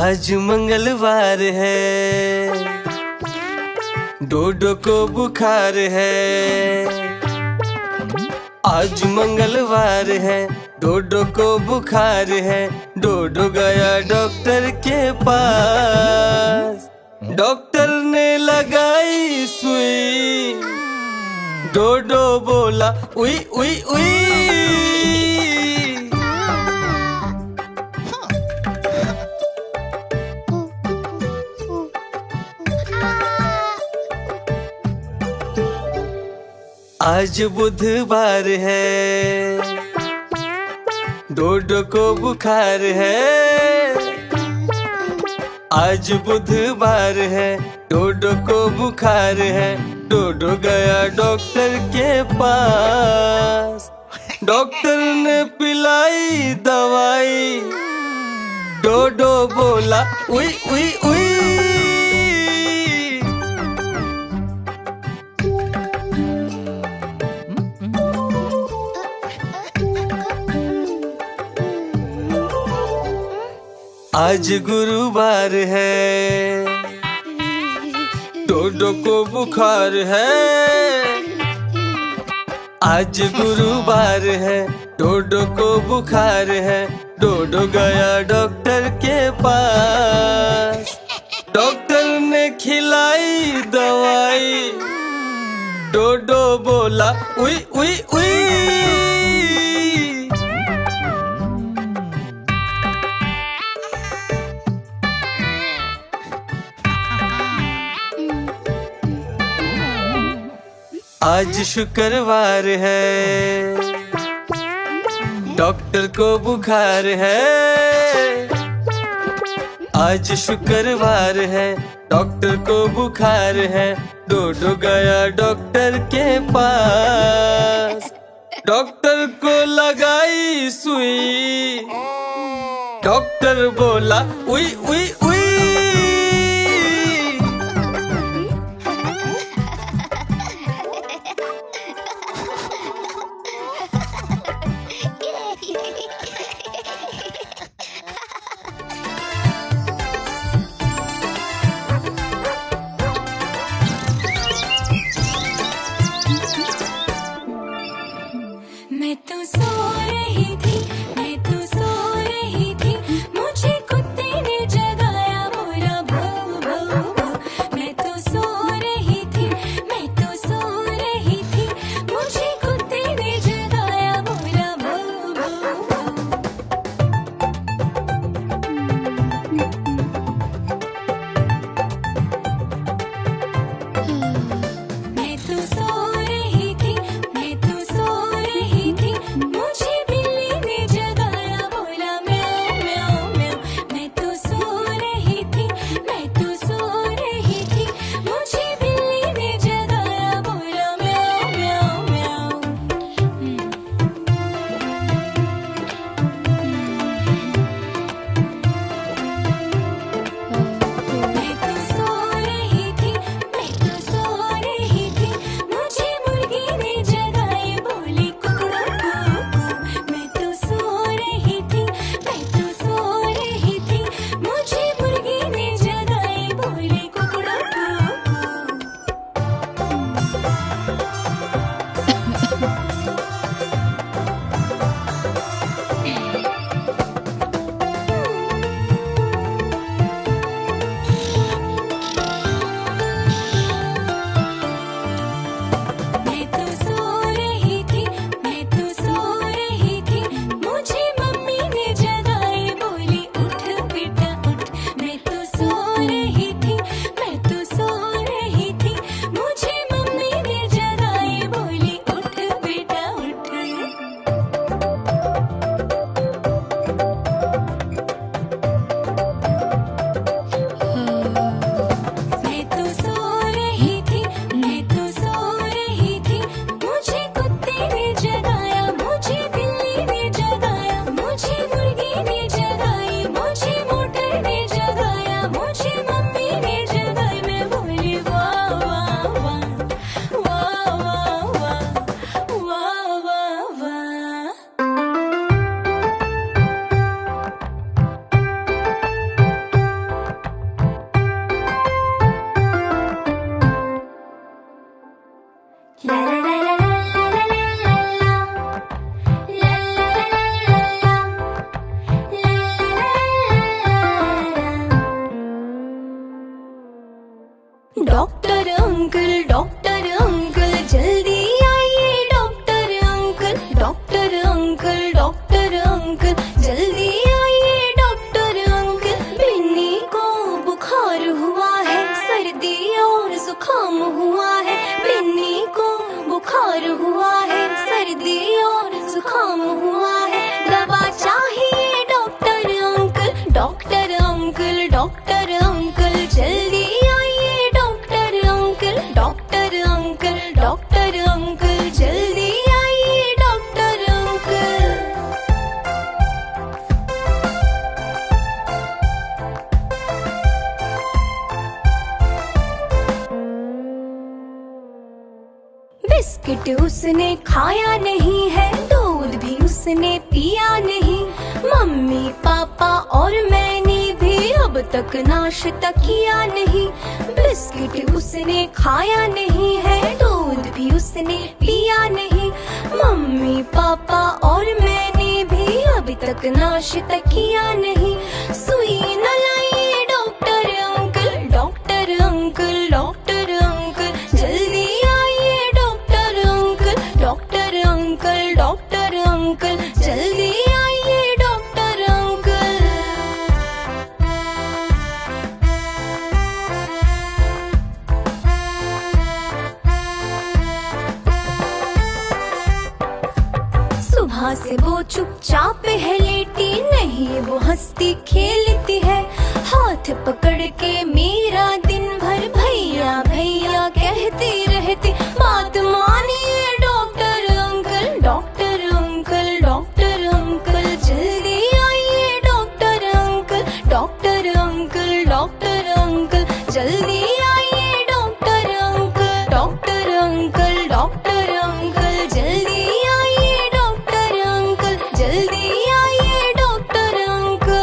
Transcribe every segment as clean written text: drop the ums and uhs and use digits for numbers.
आज मंगलवार है, डोडो को बुखार है। आज मंगलवार है, डोडो को बुखार है। डोडो गया डॉक्टर के पास, डॉक्टर ने लगाई सुई। डोडो बोला उई उई उई। आज बुधवार है, डोडो को बुखार है। आज बुधवार है, डोडो को बुखार है। डोडो गया डॉक्टर के पास, डॉक्टर ने पिलाई दवाई। डोडो बोला उई उई उई। आज गुरुवार है, डोडो को बुखार है। आज गुरुवार है, डोडो को बुखार है। डोडो गया डॉक्टर के पास, डॉक्टर ने खिलाई दवाई। डोडो बोला उई उई उई। आज शुक्रवार है, डॉक्टर को बुखार है। आज शुक्रवार है, डॉक्टर को बुखार है। डोडो गया डॉक्टर के पास, डॉक्टर को लगाई सुई। डॉक्टर बोला उई उई उई। मैं तो सो रही थी, मैं तो सो रही थी। मुझे कुत्ते ने जगाया, बोला भौ भौ भौ। मैं तो सो रही थी, मैं तो सो रही थी। मुझे कुत्ते ने जगाया, बोला भौ भौ भौ। मैं तो सो रही थी, मैं तो सो रही थी। मुझे बिल्ली ने जगाया, बोला म्याऊं म्याऊं म्याऊं। मैं तो सो रही थी, मैं तो सो रही थी। मुझे बिल्ली ने जगाया, बोला म्याऊं म्याऊं म्याऊं। मैं तो सो रही थी, मैं तो सो बुखार हुआ है, सर्दी और जुकाम हुआ है, दवा चाहिए doctor uncle, doctor uncle, doctor uncle जल्दी आइए doctor uncle, doctor uncle, doctor uncle जल्दी आइए डॉक्टर अंकल। बिस्किट उसने खाया नहीं है, दूध भी उसने पिया नहीं, मम्मी पापा और मैंने भी अब तक नाश्ता किया नहीं। बिस्किट उसने खाया नहीं है, दूध भी उसने पिया नहीं, मम्मी पापा और मैंने भी अभी तक नाश्ता किया नहीं। सुई न लाइए doctor uncle, doctor uncle, doctor uncle जल्दी आइए doctor uncle, doctor uncle, doctor uncle जल्दी आइए डॉक्टर अंकल। सुबह से वो चुपचाप है लेटी, नहीं वो हंसती खेलती है, हाथ पकड़ के मेरा दिन भर भैया भैया कहती रहती। बात मानिए doctor uncle, doctor uncle, doctor uncle जल्दी आइए doctor uncle, doctor uncle, doctor uncle जल्दी आइए doctor uncle, doctor uncle, doctor uncle जल्दी आइए डॉक्टर अंकल, जल्दी आइए डॉक्टर अंकल।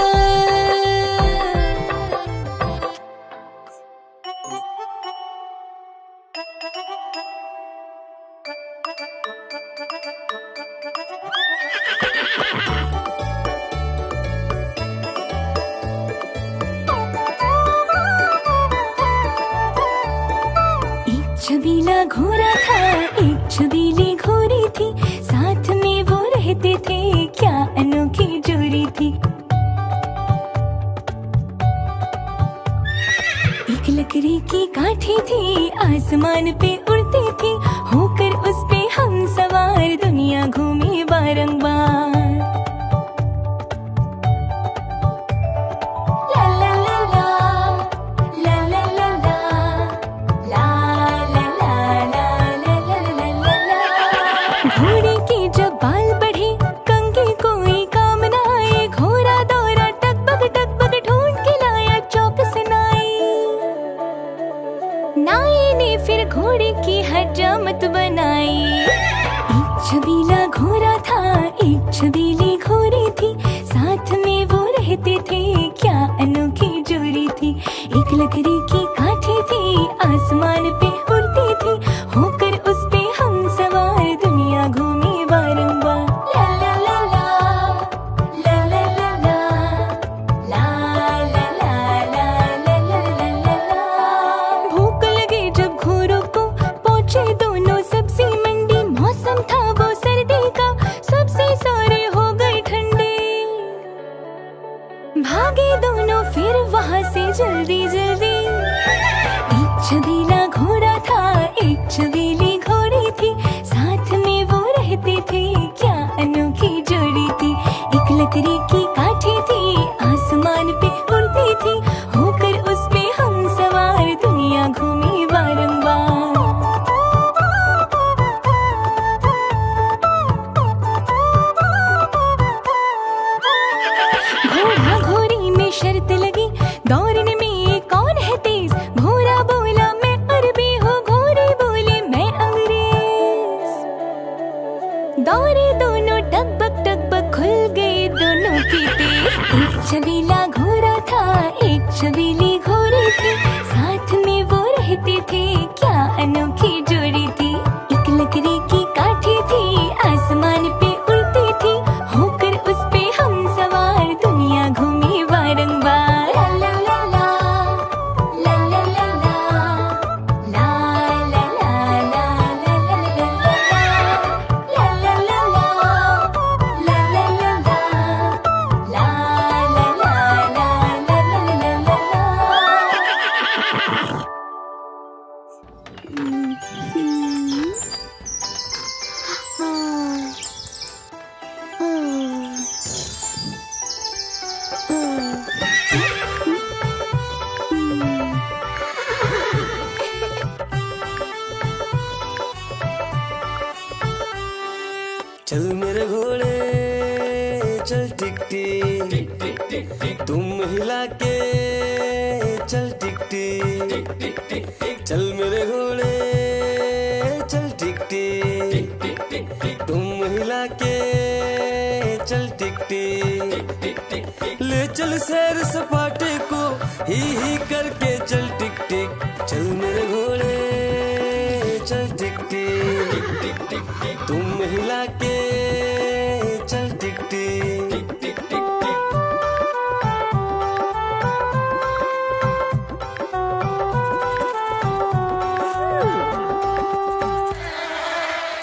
एक छबीला घोड़ा था, एक छबीली घोड़ी थी, साथ में वो रहते थे, क्या अनोखी जोड़ी थी। एक लकड़ी की काठी थी, आसमान पे उड़ती थी, होकर उस पे हम सवार दुनिया घूमे बारंबार। ला ला ला ला, ला ला ला ला, ला ला ला ला, ला ला ला ला। घोड़े के जब बाल बढ़े, कंघी कोई काम न आए, घोड़ा दौड़ा टकबग ढूंढ के लाया चौक से नाई। नाई ने फिर घोड़े की हजामत बनाई। एक छबीला घोड़ा था, एक छबीली घोड़ी थी, साथ में वो रहते थे, क्या अनोखी जोड़ी थी। एक लकड़ी की काठी थी, आसमान पे उड़ती थी, होकर उस पे हम सवार दुनिया घूमे बारंबार। ला ला ला ला, ला ला ला ला, ला ला ला ला, ला ला ला ला। भूख लगे जब घोड़ों को, पहुंचे दोनों सब्जी मंडी, मौसम था वो सर्दी का, सबसे सारे हो गए ठंडे। भागे दोनों फिर वहां से जल्दी जल्दी। एक छबीला घोड़ा था, एक छबीली घोड़ी थी, साथ में वो रहते थे, क्या अनोखी जोड़ी थी। एक लकड़ी की काठी थी, आसमान पे उड़ती थी, होकर उस पे हम सवार दुनिया घूमे बारंबार। घोड़ा घोड़ी में शर्त लगी, दौड़ने में कौन है तेज, घोड़ा बोला मैं अरबी हूँ, घोड़े बोले मैं अंग्रेज। दौड़े दोनों टकबक खुल गए दोनों की तेज। एक छबीला घोड़ा था, एक छबीली घोड़ी थी, साथ में वो रहते थे, क्या अनोखी जोड़ी थी। एक लकड़ी की काठी थी, आसमान पे उड़ती थी, होकर उस पे हम सवार दुनिया घूमे बारंबार। ला ला ला ला, ला ला ला ला, ला ला ला ला, ला ला ला ला, ला ला ला ला, ला ला ला ला, ला ला ला ला, ला ला ला ला। चल मेरे घोड़े चल टिक टिक, तुम हिला के चल टिक टिक। चल मेरे घोड़े चल टिक टिक, तुम हिला के चल टिक टिक। ले चल सैर सपाटे को ही करके चल टिक टिक। चल मेरे घोड़े चल टिक टिक, तुम हिला के चल टिक टिक।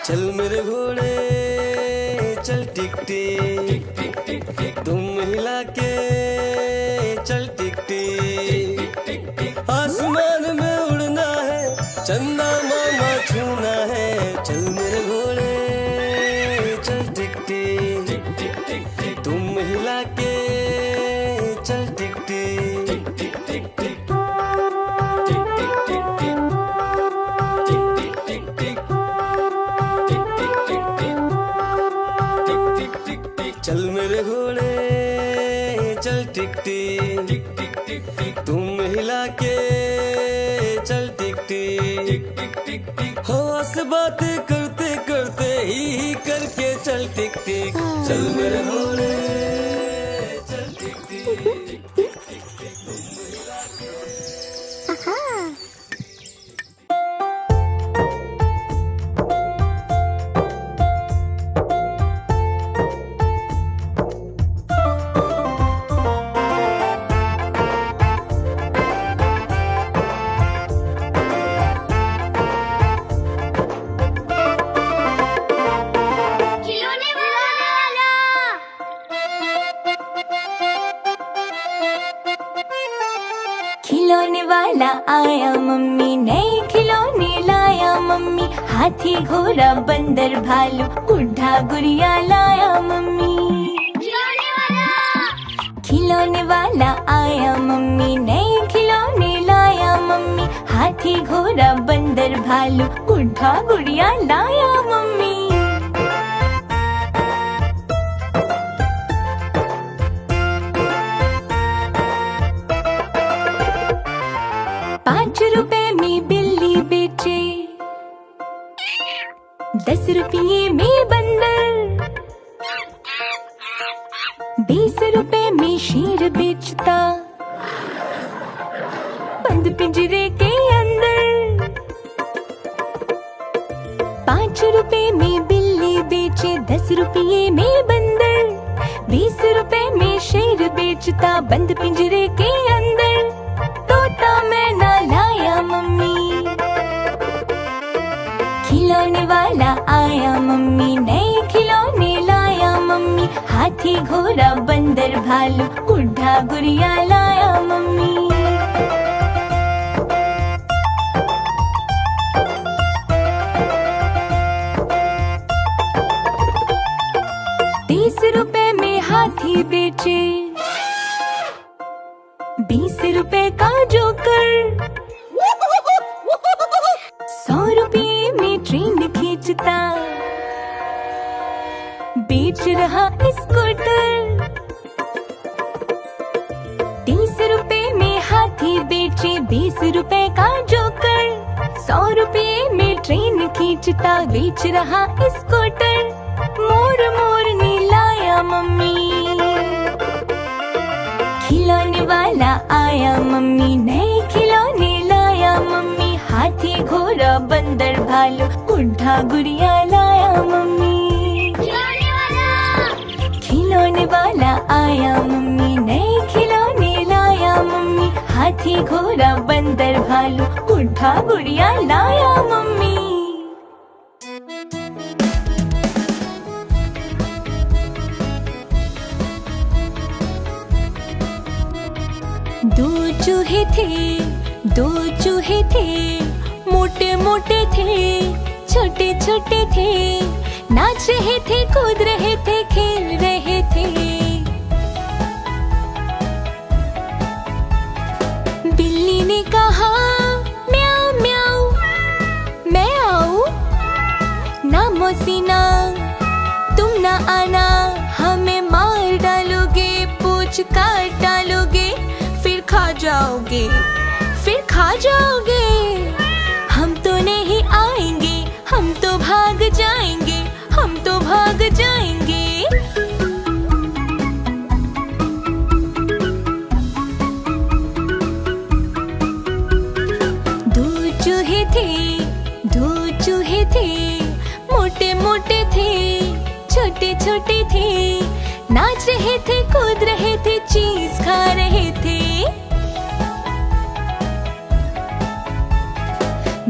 चल मेरे घोड़े चल टिक टिक, तुम हिला के चल टिक टिक। आसमान में उड़ना है, चंदा मामा छूना है। चल मेरे घोड़े चल टिक टिक, तुम हिला के चल टिक टिक। चल मेरे घोड़े चल टिक टिक, तुम हिला के चल टिक टिक। हवा से बातें करते करते ही करके चल टिक टिक। चल मेरे घोड़े चल टिक टिक, तुम हिला के। खिलौने वाला आया मम्मी, नए खिलौने लाया मम्मी। हाथी घोड़ा बंदर भालू बुढ़ा गुड़िया लाया मम्मी। खिलौने वाला आया मम्मी, नए खिलौने लाया मम्मी। हाथी घोड़ा बंदर भालू बुढ़ा गुड़िया लाया मम्मी। 5 रुपए में बिल्ली बेचे, 10 रुपये में बंदर, 20 रुपए में शेर बेचता बंद पिंजरे के अंदर। 5 रुपए में बिल्ली बेचे, 10 रुपये में बंदर, 20 रुपए में शेर बेचता बंद पिंजरे के अंदर। तोता मैना लाया मम्मी, खिलौने वाला आया मम्मी, नए खिलौने लाया मम्मी। हाथी घोड़ा बंदर भालू बुढ़ा गुड़िया लाया मम्मी। ₹30 में हाथी बेचे, 20 रुपए का जोकर, 100 रुपये में ट्रेन खींचता बेच रहा स्कूटर। 30 रुपए में हाथी बेचे, 20 रुपए का जोकर, 100 रुपये में ट्रेन खींचता बेच रहा स्कूटर। मोर मोरनी लाया मम्मी, खिलौने वाला आया मम्मी, नए खिलौने लाया मम्मी। हाथी घोड़ा बंदर भालू बुढ़ा गुड़िया लाया मम्मी। खिलौने वाला आया मम्मी, नए खिलौने लाया मम्मी। हाथी घोड़ा बंदर भालू बुढ़ा गुड़िया लाया मम्मी। दो चूहे थे, मोटे मोटे थे, छोटे छोटे थे, नाच रहे थे, कूद रहे थे, खेल रहे थे। बिल्ली ने कहा म्याऊ म्याऊ, मैं आऊं ना मौसी ना, तू तुम ना आना, हमें मार डालोगे, पूछ काट डालोगे, फिर खा जाओगे, फिर खा जाओगे। हम तो नहीं आएंगे, हम तो भाग जाएंगे, हम तो भाग जाएंगे। दो चूहे थे, मोटे मोटे थे, छोटे छोटे थे, नाच रहे थे, कूद रहे थे, चीज खा रहे थे।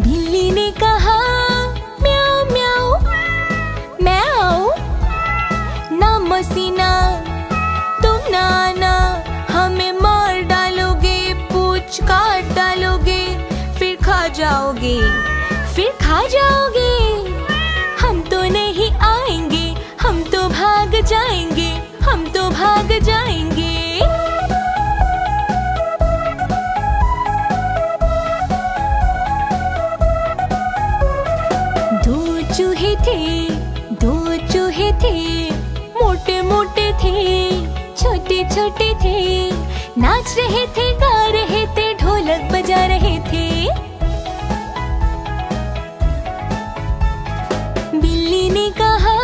बिल्ली ने कहा म्याऊ म्याऊ, मैं आऊं? ना मसीना, तुम ना आना, हमें मार डालोगे, पूछ काट डालोगे, फिर खा जाओगे, फिर खा जाओगे। हम तो नहीं आएंगे, हम तो भाग जाएंगे, हम तो भाग जाएंगे। दो चूहे थे, मोटे मोटे थे, छोटे छोटे थे, नाच रहे थे, गा रहे थे, ढोलक बजा रहे थे। बिल्ली ने कहा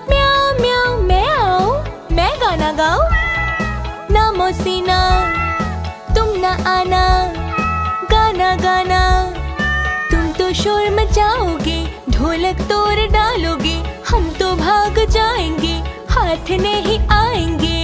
म्याऊ म्याऊ, मैं आऊं? मैं गाना गाऊं? ना मौसीना, तुम ना आना, गाना गाना। तुम तो शोर मचाओगे, ढोलक तोड़ डालोगे, हम तो भाग जाएंगे, हाथ नहीं आएंगे।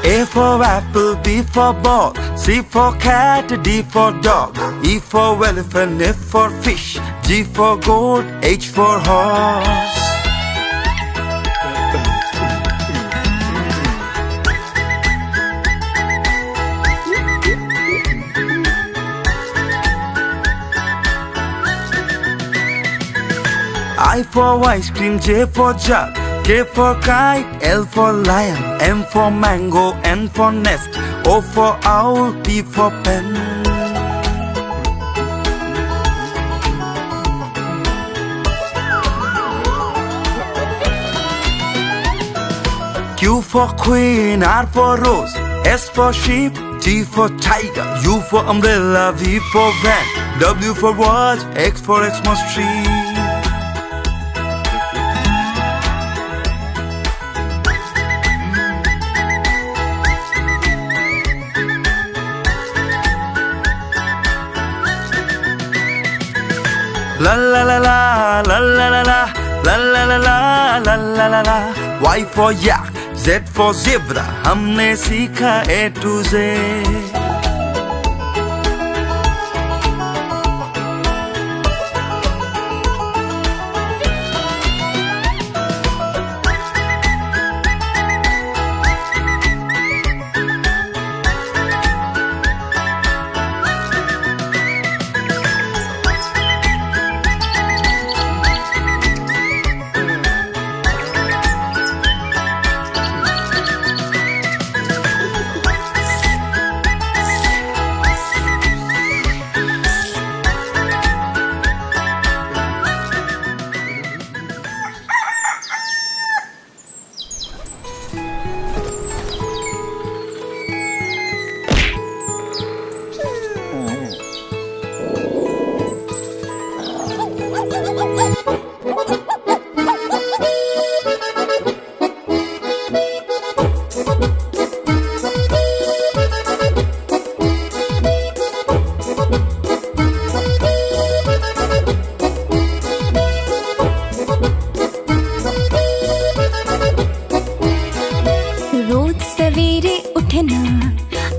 A for apple, B for ball, C for cat, D for dog, E for elephant, F for fish, G for goat, H for horse. I for ice cream, J for jug, K for kite, L for lion, M for mango, N for nest, O for owl, P for pen. Q for queen, R for rose, S for sheep, T for tiger, U for umbrella, V for van, W for watch, X for Xmas tree. La la la la la la la la la la la la la la la la. Y for yak, Z for zebra, हमने सीखा A to Z.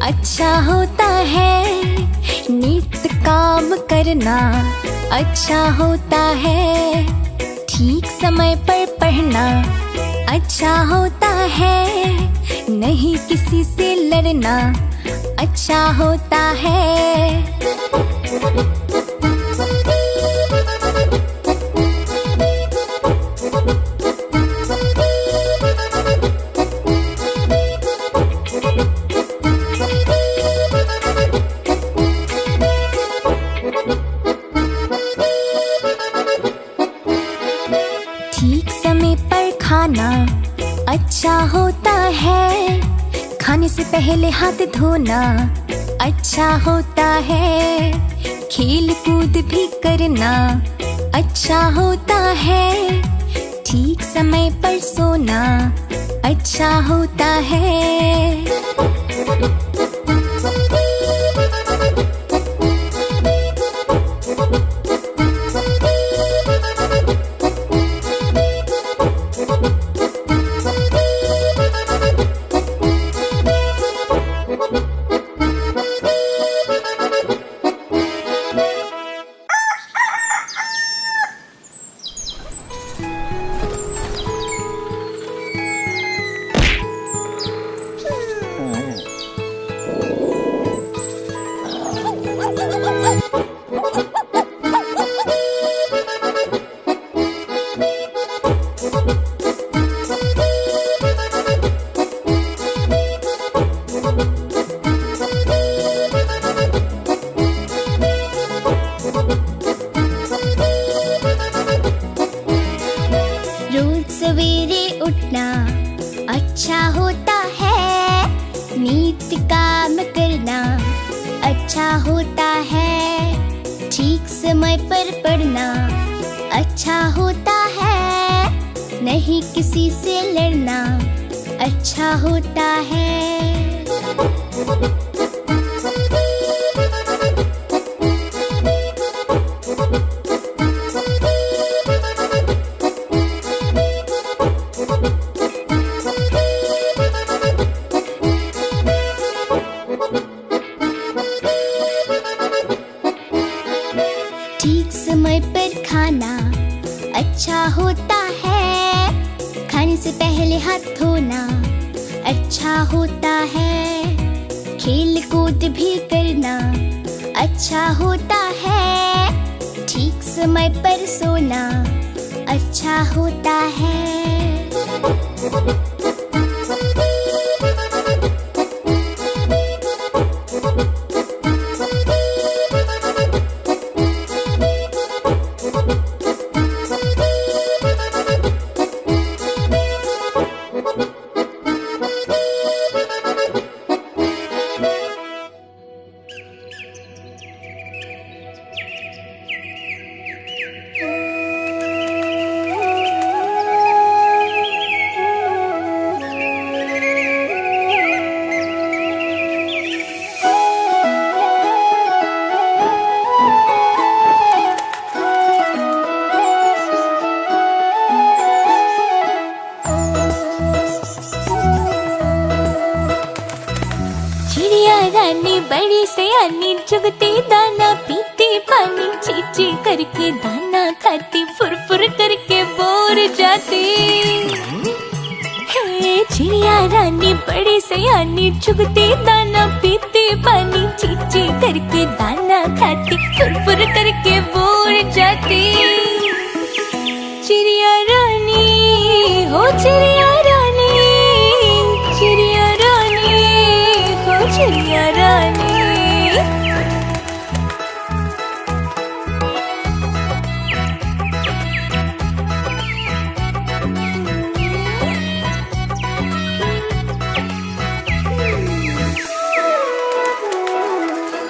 अच्छा होता है, नित काम करना अच्छा होता है, ठीक समय पर पढ़ना अच्छा होता है, नहीं किसी से लड़ना अच्छा होता है। से पहले हाथ धोना अच्छा होता है, खेल कूद भी करना अच्छा होता है, ठीक समय पर सोना अच्छा होता है। सवेरे उठना अच्छा होता है, नित्य काम करना अच्छा होता है, ठीक समय पर पढ़ना अच्छा होता है, नहीं किसी से लड़ना अच्छा होता है। ठीक समय पर खाना अच्छा होता है, खाने से पहले हाथ धोना अच्छा होता है, खेल कूद भी करना अच्छा होता है, ठीक समय पर सोना अच्छा होता है। रानी बड़ी सयानी चुगती दाना पीती पानी, चीची करके दाना खाती, फुर करके बोर जाती है। चिड़िया रानी बड़ी सयानी चुगती दाना पीती पानी, चीची करके दाना खाती, फुर करके बोर जाती। चिड़िया रानी हो चिड़िया रानी, चिड़िया रानी हो चिड़िया रानी।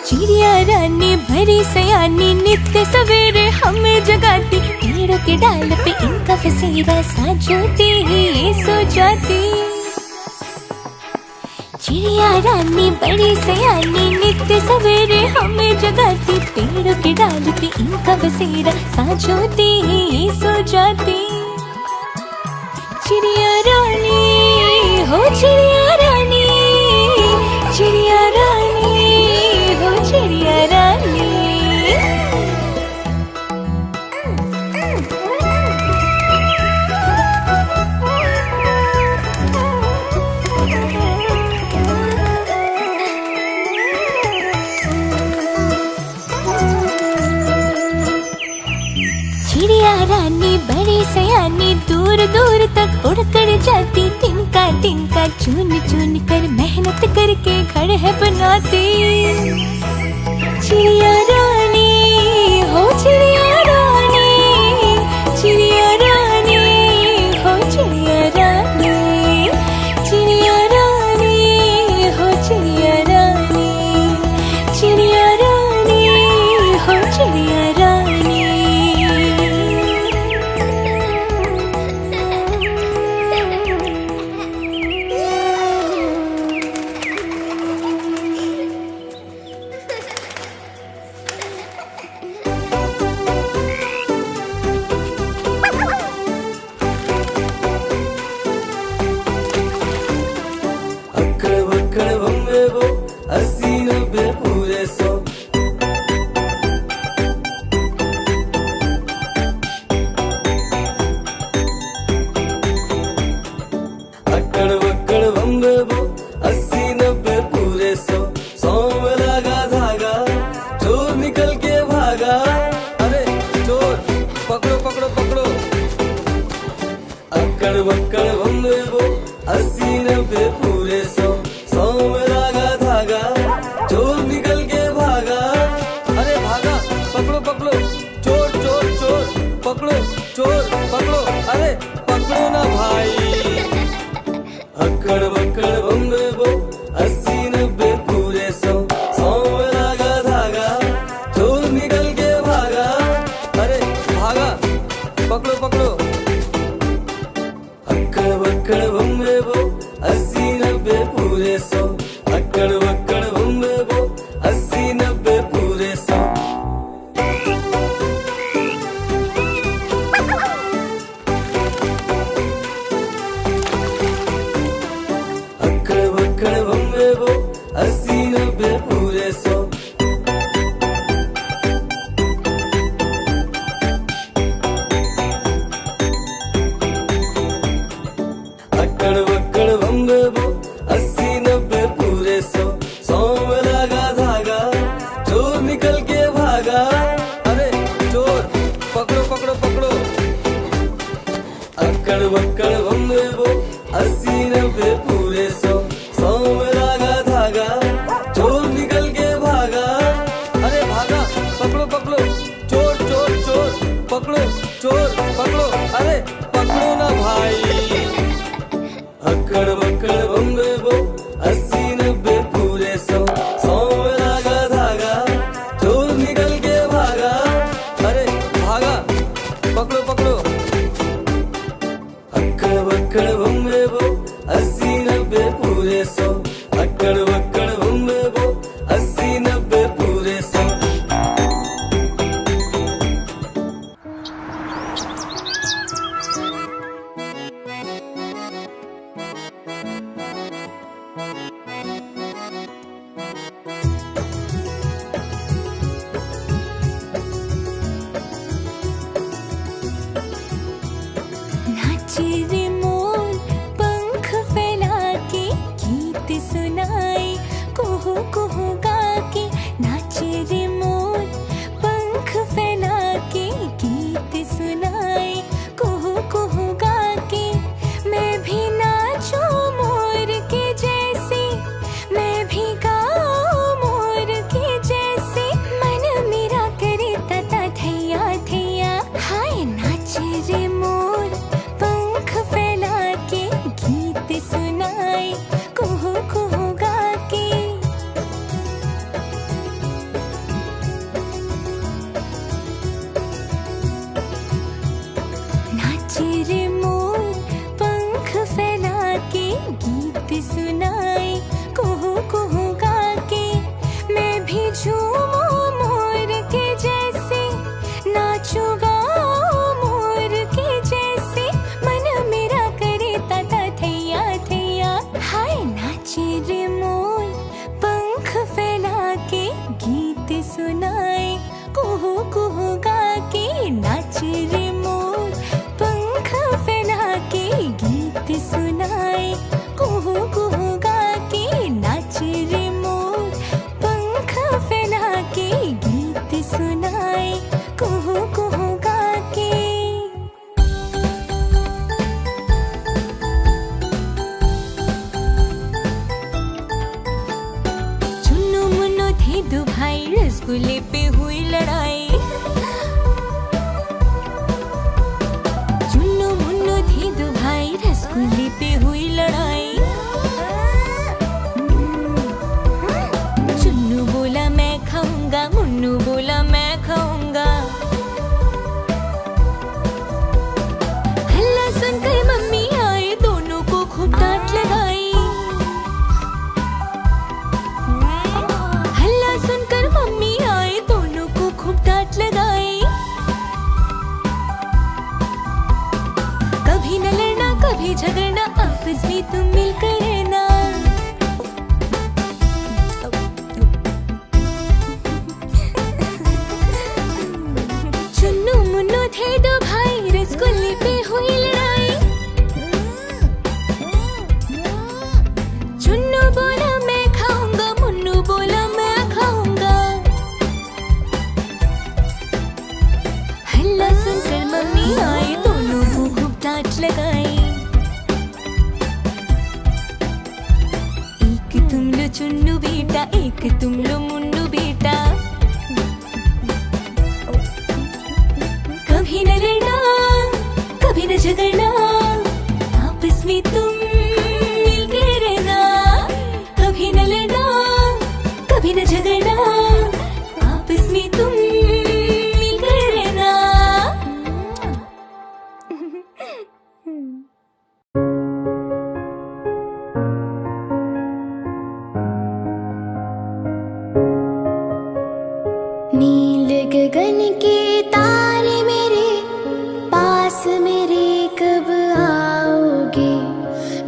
चिड़िया रानी भरी सयानी नित्य सवेरे हमें जगाती, पेड़ों के डाल पे इनका फसेरा साजोती ही सो जाती। चिड़िया रानी बड़ी सयानी नित्य सवेरे हमें जगाती, पेड़ों के डाल पे इनका बसेरा साजोती ही सो जाती। चिड़िया रानी हो चिड़िया रानी, चिड़िया रानी हो चिड़िया रानी। चिड़िया रानी बड़ी सयानी दूर दूर तक उड़कर जाती, तिनका चुन चुन कर मेहनत करके घर है बनाती। चिड़िया रानी हो चिड़िया रानी, चिड़िया रानी हो चिड़िया रानी, चिड़िया रानी हो बक्कड़ बम में वो 80-90 पूरे 100 में धागा धागा चोर निकल के भागा। अरे भागा, पकड़ो पकड़ो, चोर चोर चोर, पकड़ो चोर पकड़ो, अरे पकड़ो ना भाई। अक्कड़ बक्कड़ बम में वो 80-90 पूरे 100 में धागा धागा चोर निकल के भागा। अरे भागा, पकड़ो पकड़ो। अक्कड़ बक्कड़ बम में वो 80-90 पूरे 100, अक्कड़ बक्कड़ बम में वो 80-90 पूरे 100। नाचे रे मोर पंख फैला के गीत सुनाए कुहू कुहू गा के। नाचे रे मोर पंख फैला के गीत सुनाए कुहू कुहू गा के। मैं भी नाचूं मोर के जैसे, मैं भी गाऊं मोर के जैसे। मन मेरा करे तता थैया थैया। हाय नाचे रे मोर पंख फैला के गीत सुनाए कुहू कुहू गा के। नाचे रे मोर पंख फैला के गीत सुनाए कुहू कुहू गा के। मैं भी झूमूं मोर के जैसे, नाचूं गाऊं मोर के जैसे। मन मेरा करे तता थैया थैया। हाय नाचे रे मोर पंख फैला के गीत सुनाए कुहू कुहू गा के। नाचे रे मोर पंख फैला के गीत सुनाए कुहू कुहू गा के। नाचे रे मोर पंख फैला के गीत सुनाए कुहू कुहू गा के। चुन्नू मुन्नू थे दो भाई, रसगुल्ले पे हुई लड़ाई। चुन्नू मुन्नू थे दो भाई, रसगुल्ले पे हुई लड़ाई। चुन्नू बोला मैं खाऊंगा, मुन्नू बोला मैं खाऊंगा। हल्ला सुनकर मम्मी आए, दोनों को खूब डांट लगाई। हल्ला सुनकर मम्मी आए, दोनों को खूब डांट लगाई। कभी न लड़ना कभी झगड़ना, आपस में तुम मिलकर रहना। चुन्नू मुन्नू थे दो भाई, रसगुल्ले पे हुई लड़ाई। चुन्नू बोला मैं खाऊंगा, मुन्नू बोला मैं खाऊंगा। हल्ला सुनकर मम्मी आए, दोनों को खूब डांट लगाई। एक तुम लो चुन्नू बेटा, एक तुम लो मुन्नू बेटा। कभी न लड़ना कभी न झगड़ना, आपस में तुम मिलकर रहना। कभी न लड़ना कभी न झगड़ना, आपस में तुम मिलकर रहना। नील गगन के तारे मेरे पास मेरे कब आओगे?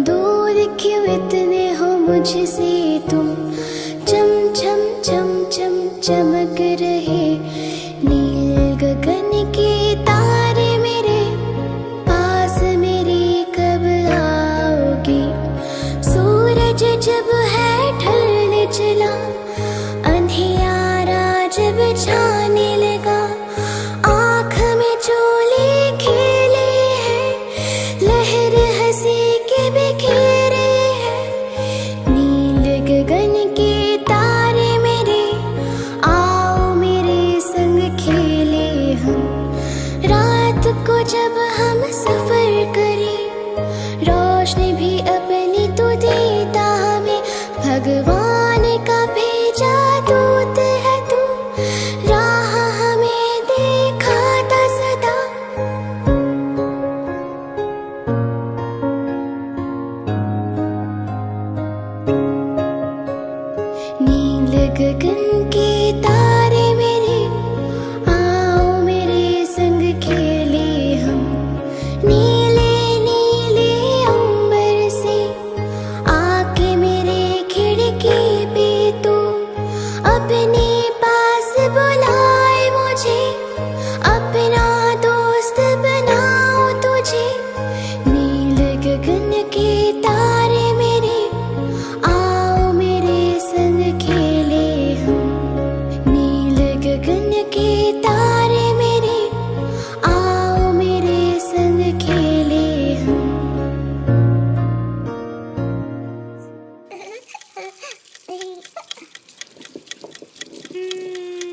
दूर क्यों इतने हो मुझसे तुम, चम चम चम चम चमक रहे। नील गगन के तारे मेरे पास मेरे कब आओगे? सूरज जब है ढलने चला, अंधियारा जब छाने लगा, आँख में चोले खेले हैं लहर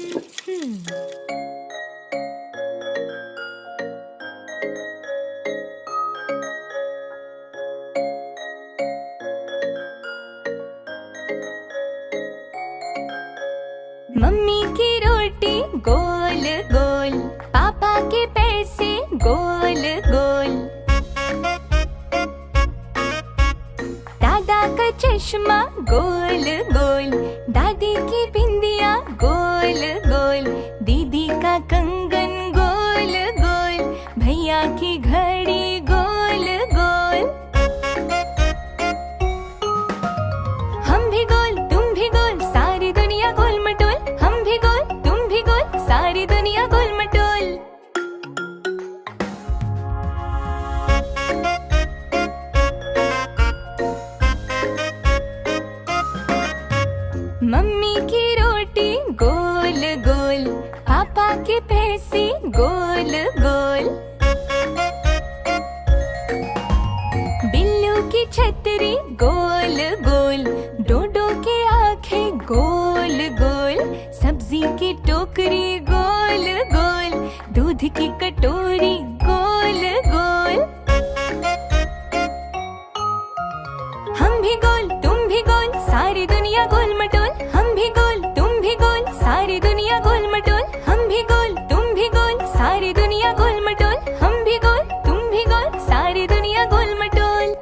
मम्मी की रोटी गोल गोल, पापा के पैसे गोल गोल, दादा का चश्मा गोल गोल, दादी की बिंदिया गोल गोल, दीदी का कंगन गोल गोल, भैया की घड़ी गोल गोल। हम भी गोल तुम भी गोल, सारी दुनिया गोल मटोल, हम भी गोल तुम भी गोल, सारी दुनिया गोल मटोल। मम्मी की रोटी गोल गोल, पापा के पैसे गोल गोल, बिल्लू की छतरी गोल गोल, डोडो की आंखें गोल गोल, सब्जी की टोकरी गोल गोल, दूध की कटोरी गोल गोल। हम भी गोल तुम भी गोल, सारी दुनिया गोल मटोल, हम भी गोल तुम भी गोल, सारी दुनिया गोल मटोल, हम भी गोल तुम भी गोल, सारी दुनिया गोल मटोल, हम भी गोल तुम भी गोल, सारी दुनिया गोल मटोल।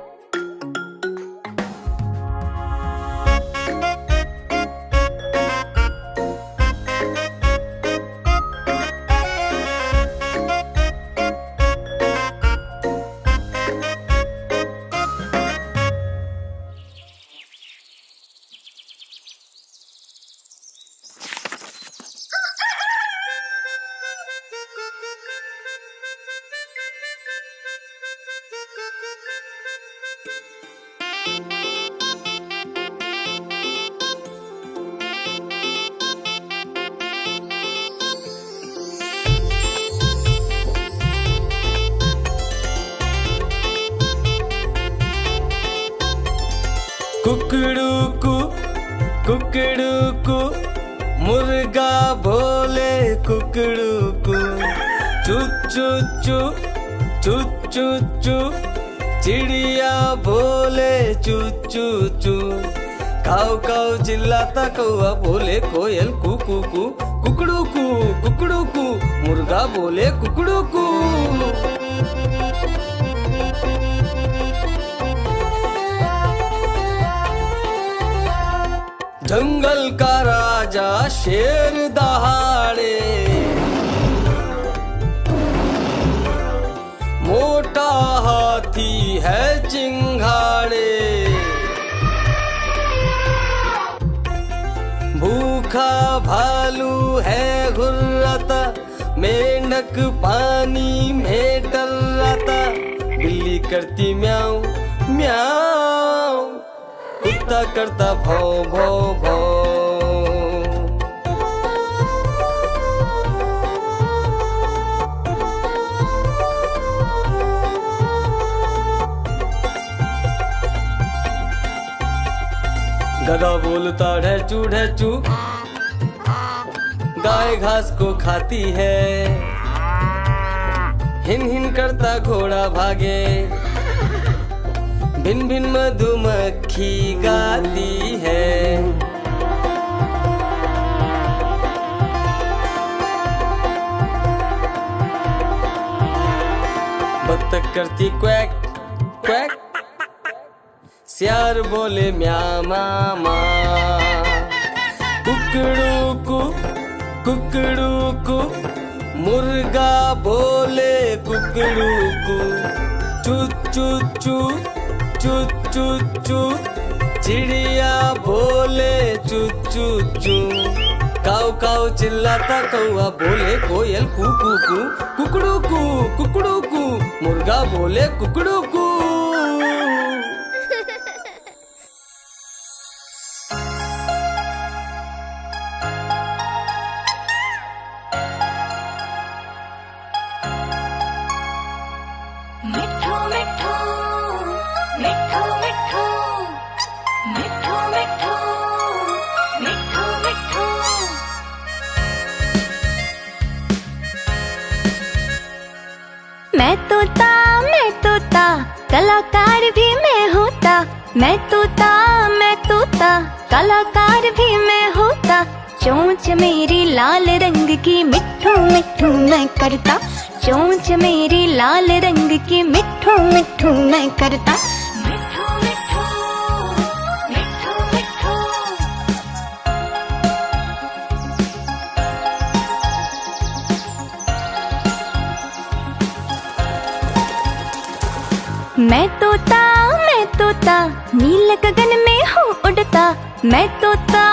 कुकड़ूकू कुकड़ूकू, मुर्गा बोले कुकड़ूकू, चू चू चू चू चू चू, चिड़िया बोले चू चू चू, काऊ काऊ चिल्लाता कौआ बोले कोयल कू कू कू, कुकड़ूकू कुकड़ूकू, मुर्गा बोले कुकड़ूकू। जंगल का राजा शेर दहाड़े, मोटा हाथी है चिंगाड़े, भूखा भालू है घुर्राता, मेंढक पानी में टर्राता, बिल्ली करती म्याऊं म्याऊं, कुत्ता करता भौ भौ भौ। गधा बोलता ढैचू ढैचू, गाय घास को खाती है, हिन हिन करता घोड़ा भागे, भिन भिन मधुमक्खी गाती है। बत्तख करती क्वैक क्वैक, सियार बोले म्या मामा, कुकड़ूकू कुकड़ूकू, मुर्गा बोले कुकड़ूकू, चू चू चू चू चू चू, चिड़िया बोले चू चू चू, काऊ काऊ चिल्लाता कौआ बोले कोयल कू कू कू, कुकड़ूकू कुकड़ूकू, मुर्गा बोले कुकड़ूकू। मिठो मिठो मिठो मिठो मिठो मिठो मिठो मिठो, कलाकार भी मैं होता, मैं तोता, मैं तोता, कलाकार भी मैं होता। चोंच मेरी लाल रंग की मिट्ठू मिट्ठू मैं करता, चोंच मेरी लाल रंग की मिट्ठू मिट्ठू मैं करता। मिट्ठू मिट्ठू मिट्ठू मिट्ठू। मैं तोता नील गगन में हूँ उड़ता, मैं तोता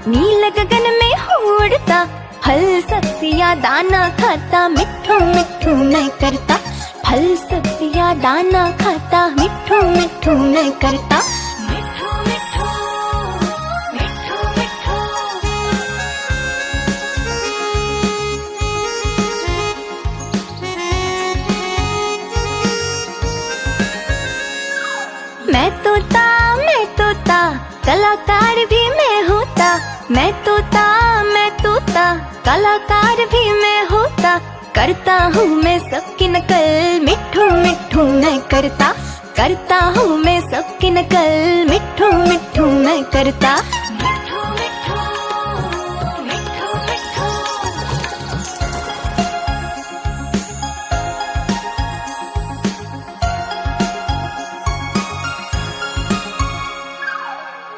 नील गगन में हूँ उड़ता। फल सब्जियाँ दाना खाता, मिट्ठू मिट्ठू मैं करता, फल सब्जियाँ दाना खाता, मिट्ठू मिट्ठू मैं करता। मिट्ठू मिट्ठू मिट्ठू मिट्ठू। मैं तोता, कलाकार भी मैं होता, मैं तोता, कलाकार भी मैं होता। करता हूँ मैं सबकी नकल, मिट्ठू मिट्ठू मैं करता, करता हूँ मैं सबकी नकल, मिट्ठू मिट्ठू मैं करता। मिट्ठू मिट्ठू मिट्ठू मिट्ठू।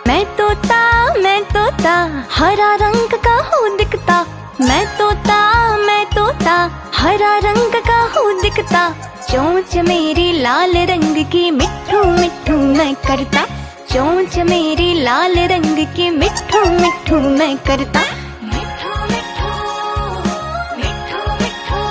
मैं तोता हरा रंग का हूँ दिखता, मैं तोता हरा रंग का हूँ दिखता। चोंच मेरी लाल रंग की मिट्ठू मिट्ठू मैं करता, चोंच मेरी लाल रंग की मिट्ठू मिट्ठू मैं करता। मिट्ठू मिट्ठू मिट्ठू मिट्ठू।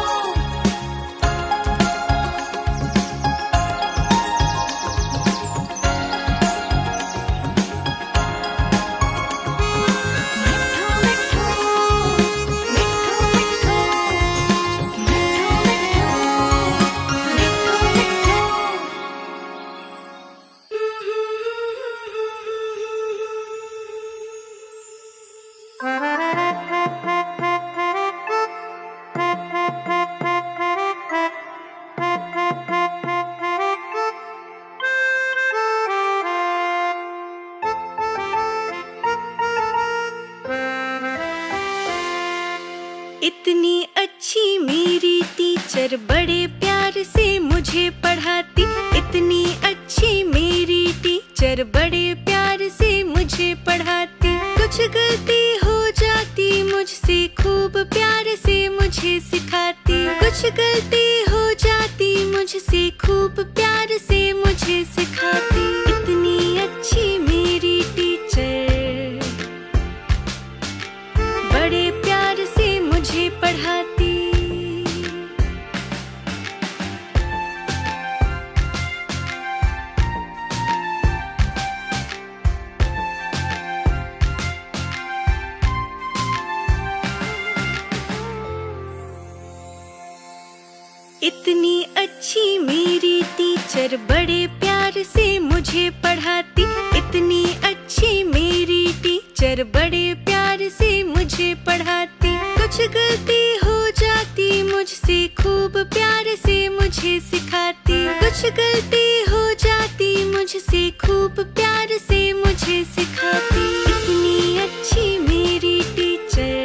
इतनी अच्छी मेरी टीचर बड़े प्यार से मुझे पढ़ाती, इतनी अच्छी मेरी टीचर बड़े प्यार से मुझे पढ़ाती। कुछ गलती हो जाती मुझसे खूब प्यार से मुझे सिखाती, कुछ गलती हो जाती मुझसे खूब प्यार से मुझे सिखाती। इतनी अच्छी मेरी टीचर बड़े प्यार से मुझे पढ़ाती। इतनी अच्छी मेरी टीचर बड़े प्यार से मुझे पढ़ाती, इतनी अच्छी मेरी टीचर बड़े प्यार से मुझे पढ़ाती। कुछ गलती हो जाती मुझसे खूब प्यार से मुझे सिखाती, कुछ गलती हो जाती मुझसे खूब प्यार से मुझे सिखाती। इतनी अच्छी मेरी टीचर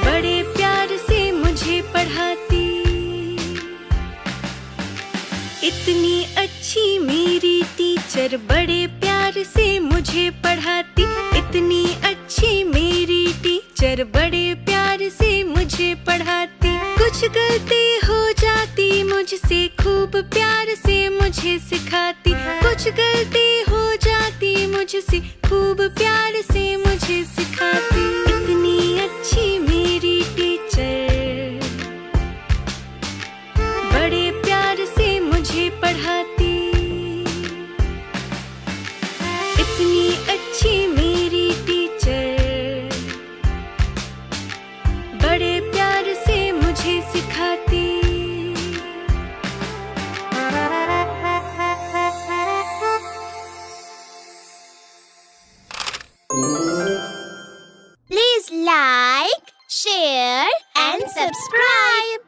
बड़े प्यार से मुझे पढ़ाती। इतनी अच्छी मेरी टीचर बड़े प्यार से मुझे पढ़ाती, इतनी अच्छी मेरी टीचर बड़े प्यार से मुझे पढ़ाती। कुछ गलती